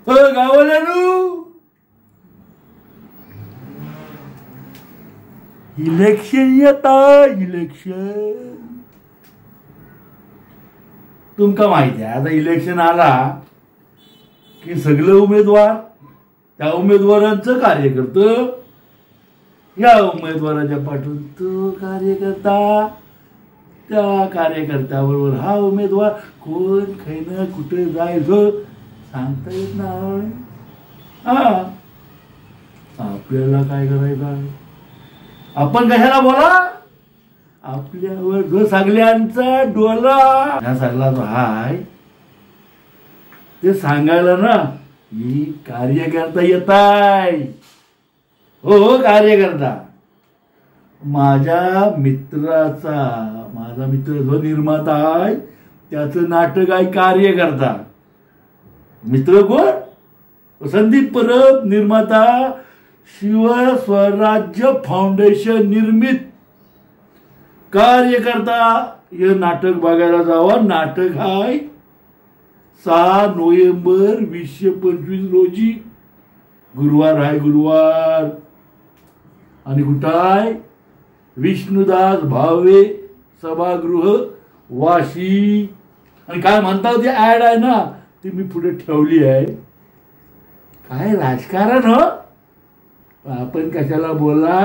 गावाल्यानू election येता election तुमका माहिती आहे आता इलेक्शन आला की सगळे उमेदवार त्या उमेदवारांचं कार्य करतं या उमेदवाराच्या पाठून तो कार्यकर्ता त्या कार्यकर्त्याबरोबर हा उमेदवार कोण खैन कुठे जायचं सांगता येत नाही आपल्याला काय करायचं आपण कशाला बोला आपल्यावर जो सगळ्यांचा डोला ह्या सगळा जो हाय ते सांगायला ना ही कार्यकर्ता येत आहे हो कार्यकर्ता माझा मित्र जो निर्माता आहे त्याचं नाटक आहे कार्यकर्ता मित्र कोण संदीप परब निर्माता शिवस्वराज्य फाउंडेशन निर्मित कार्यकर्ता हे नाटक बघायला जावा नाटक आहे 6 नोव्हेंबर 2025 रोजी गुरुवार आहे गुरुवार आणि कुठं आहे विष्णुदास भावे सभागृह वाशी आणि काय म्हणता ती ऍड आहे ना ती मी पुढे ठेवली आहे काय राजकारण हो आपण कशाला बोला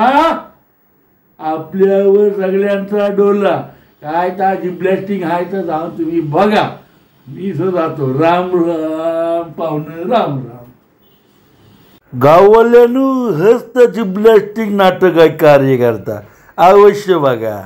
आपल्यावर सगळ्यांचा डोला काय ताजी ब्लॅस्टिंग आहे तर जाऊन तुम्ही बघा मी जातो राम राम पाहुणे राम राम गाववाल्यानु हस्त जिब्लॅस्टिक नाटक आहे कार्यकर्ता अवश्य बघा.